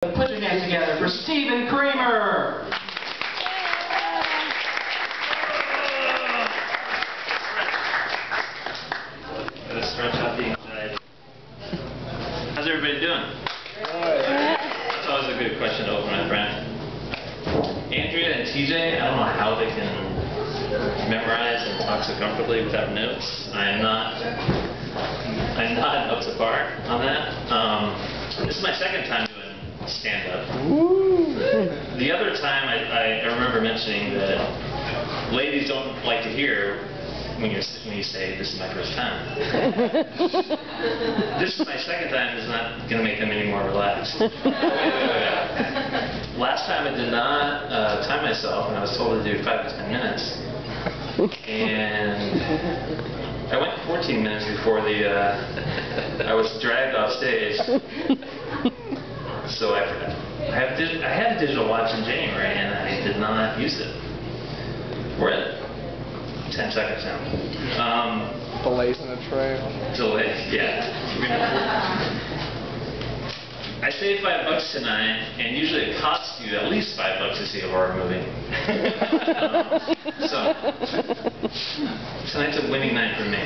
Put your hands together for Stephen Cramer. Gotta stretch out the anxiety. How's everybody doing? That's always a good question to open with, right? Andrea and TJ, I don't know how they can memorize and talk so comfortably without notes. I'm not up to par on that. This is my second time doing stand-up. The other time I remember mentioning that ladies don't like to hear when you say, "This is my first time." This is my second time is not going to make them any more relaxed. Last time I did not time myself, and I was told to do 5 to 10 minutes. And I went 14 minutes before I was dragged off stage. So I had a digital watch in January, and I did not use it. We're at 10 seconds now. Delays in the trail. Delays, yeah. I saved $5 tonight, and usually it costs you at least $5 to see a horror movie. So tonight's a winning night for me.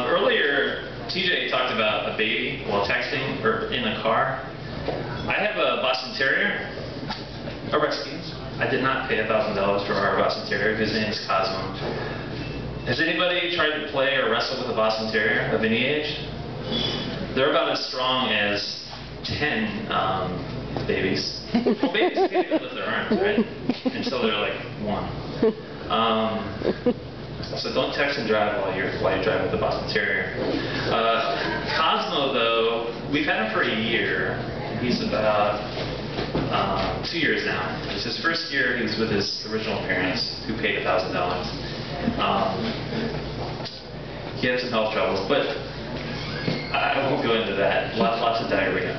Earlier, TJ talked about a baby while texting or in a car. I have a Boston Terrier, a rescue. I did not pay $1,000 for our Boston Terrier. His name is Cosmo. Has anybody tried to play or wrestle with a Boston Terrier of any age? They're about as strong as 10 babies. Well, babies can't even lift their arms, right? Until they're like 1. So don't text and drive while you're driving with the Boston Terrier. Cosmo, though, we've had him for a year. He's about 2 years now. It's his first year. He was with his original parents, who paid $1,000. He had some health troubles, but I won't go into that. Lots of diarrhea.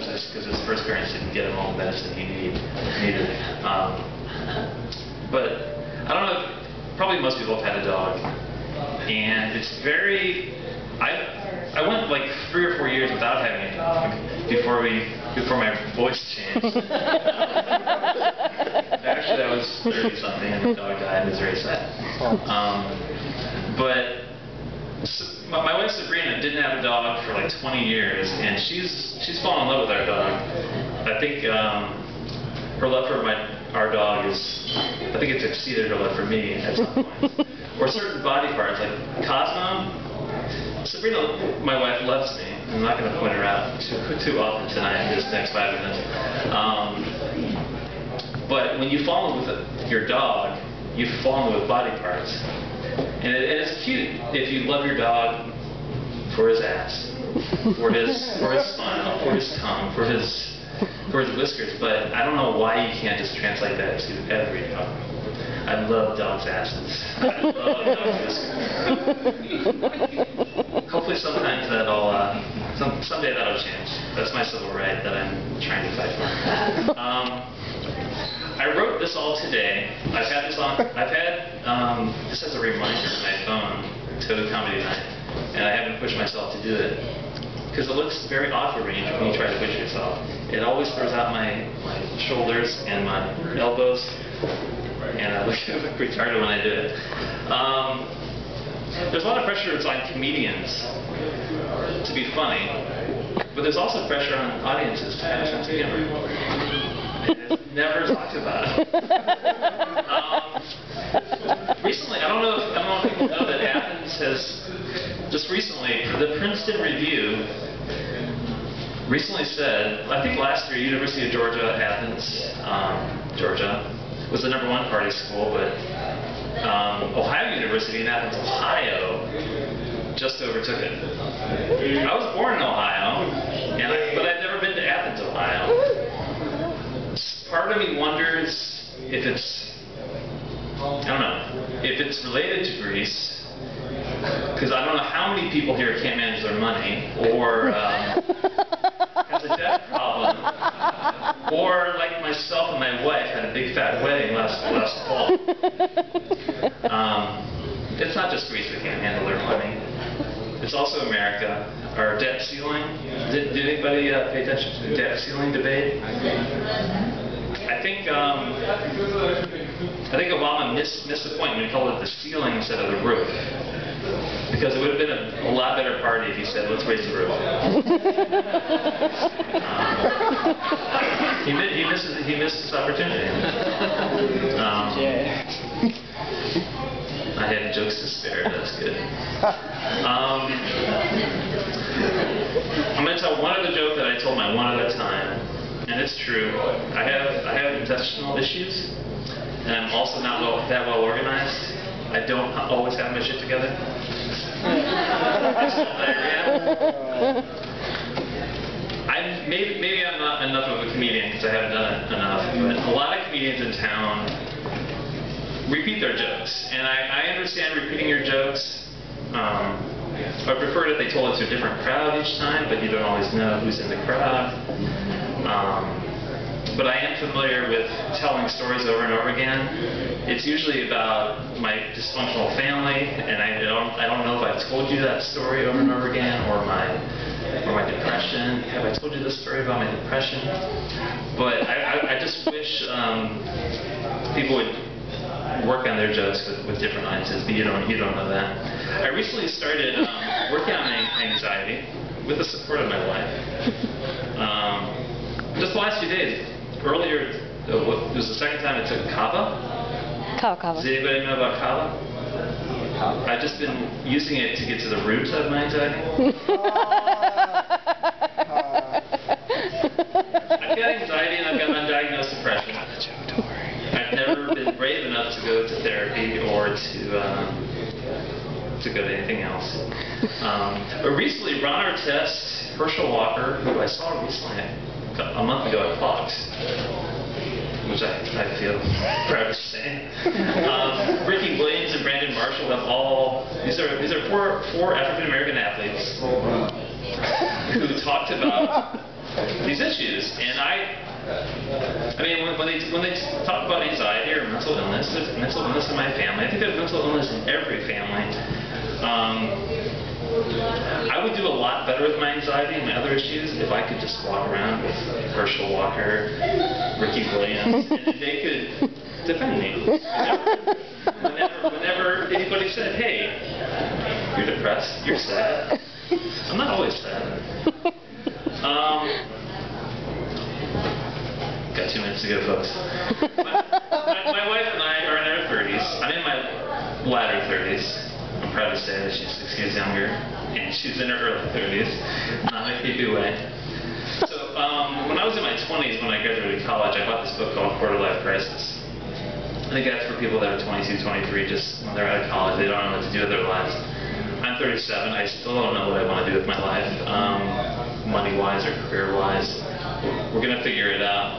Just because his first parents didn't get him all the medicine he needed. But I don't know. Probably most people have had a dog, and it's very. I went like 3 or 4 years without having a dog before my voice changed. Actually, I was 30-something, and the dog died. It was very sad. But my wife Sabrina didn't have a dog for like 20 years, and she's fallen in love with our dog. I think her love for our dog I think it's exceeded her love for me at some point. Or certain body parts, like Cosmo. Sabrina, my wife, loves me. I'm not going to point her out too often tonight in this next 5 minutes. But when you fall in love with your dog, you fall in love with body parts. And it's cute if you love your dog for his ass, for his smile, for his tongue, for his whiskers. But I don't know why you can't just translate that to every dog. I love dogs' asses. I love dogs' whiskers. Hopefully sometime someday that'll change. That's my civil right that I'm trying to fight for. I wrote this all today. I've had this as a reminder on my phone to comedy night, and I haven't pushed myself to do it because it looks very awkward when you try to push yourself. It always throws out my shoulders and my elbows, and I look retarded when I do it. There's a lot of pressure on comedians to be funny, but there's also pressure on audiences to have a sense of humor. It's never talked about. Recently, I don't know if people know that Athens has just recently, the Princeton Review recently said, I think last year, University of Georgia, Athens, Georgia, was the #1 party school, but Ohio University in Athens, Ohio, just overtook it. I was born in Ohio, but I've never been to Athens, Ohio. Part of me wonders if if it's related to Greece, because I don't know how many people here can't manage their money, or has a debt problem, or like myself and my wife had a big fat wedding last fall. It's not just Greece that can't handle their money. It's also America. Our debt ceiling Did anybody pay attention to the debt ceiling debate? I think Obama missed the point when he called it the ceiling instead of the roof. Because it would have been a lot better party if he said, let's raise the roof. He missed his opportunity. I had jokes to spare, that's good. I'm going to tell one other joke that I told my one other time, and it's true. I have intestinal issues, and I'm also not that well organized. I don't always have my shit together. Maybe I'm not enough of a comedian because I haven't done it enough, but a lot of comedians in town repeat their jokes, and I understand repeating your jokes. I prefer that they told it to a different crowd each time, but you don't always know who's in the crowd. But I am familiar with telling stories over and over again. It's usually about my dysfunctional family, and I don't know if I've told you that story over and over again, or my depression. Have I told you this story about my depression? But I just wish people would work on their jokes with different audiences, but you don't know that. I recently started working on anxiety with the support of my wife. Just the last few days. Earlier, it was the second time I took kava. Kava. Does anybody know about kava? I've just been using it to get to the root of my anxiety. I've got anxiety and I've got undiagnosed depression. I've never been brave enough to go to therapy or to go to anything else. But recently, Ron Artest, Herschel Walker, who I saw recently a month ago at Fox, which I feel proud to say. Ricky Williams and Brandon Marshall have all, these are four African American athletes who talked about these issues. And I mean, when they talk about anxiety or mental illness, there's mental illness in my family. I think there's mental illness in every family. I would do a lot better with my anxiety and my other issues if I could just walk around with Herschel Walker, Ricky Williams, and they could defend me. Whenever anybody said, hey, you're depressed, you're sad. I'm not always sad. Got 2 minutes to go, folks. My wife and I are in our 30s. I'm in my latter 30s. I'm proud to say that she's 6 years younger, and she's in her early 30s, not in a creepy way. So, when I was in my 20s, when I graduated college, I bought this book called Quarter Life Crisis. I think that's for people that are 22, 23, just when they're out of college, they don't know what to do with their lives. I'm 37, I still don't know what I want to do with my life, money-wise or career-wise. We're going to figure it out.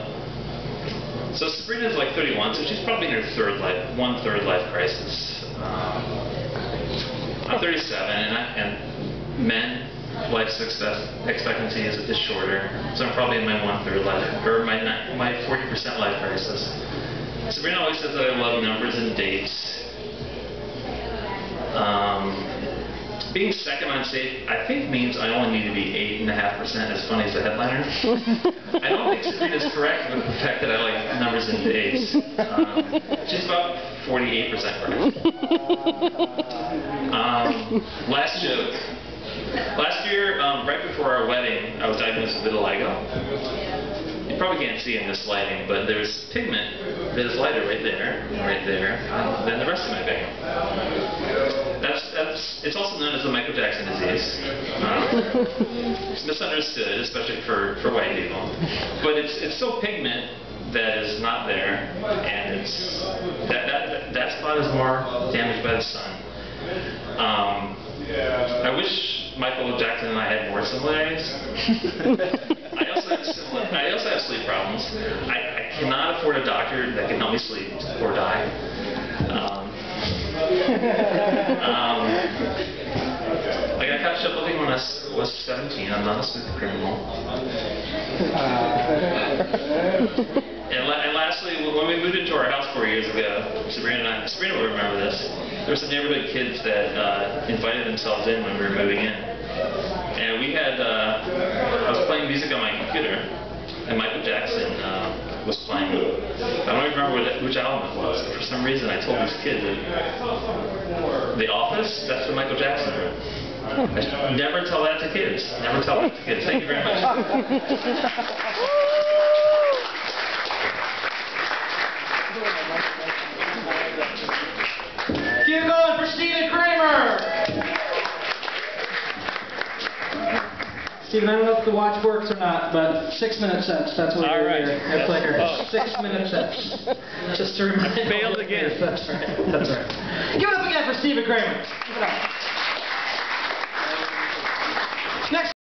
So Sabrina's like 31, so she's probably in her one-third life crisis. I'm 37, and men, life expectancy is shorter, so I'm probably in my one-third life, or my 40% life crisis. Sabrina always says that I love numbers and dates. Being second on stage, I think means I only need to be 8.5% as funny as the headliner. I don't think Sabrina's correct with the fact that I like numbers and dates. She's about 48% correct. Last joke. Last year, right before our wedding, I was diagnosed with vitiligo. You probably can't see in this lighting, but there's pigment that is lighter right there, than the rest of my body. It's also known as the Michael Jackson disease. It's misunderstood, especially for white people. But it's still pigment that is not there, and that spot is more damaged by the sun. I wish Michael Jackson and I had more similarities. I also have sleep problems. I cannot afford a doctor that can help me sleep or die. I got caught shoplifting when I was 17. I'm not a smooth criminal. And lastly, when we moved into our house 4 years ago, Sabrina will remember this. There were some neighborhood kids that invited themselves in when we were moving in. And we had, I was playing music on my computer, and Michael Jackson was playing. I don't even remember which album it was. For some reason, I told these kids that The Office, that's what Michael Jackson wrote. Never tell that to kids. Never tell that to kids. Thank you very much. Keep it going for Stephen Cramer. Stephen, I don't know if the watch works or not, but 6-minute sets. That's what we're here at Flickr. 6-minute sets. Just to remind you. Failed again. That's right. That's right. Give it up again for Stephen Cramer. Give it up. Next.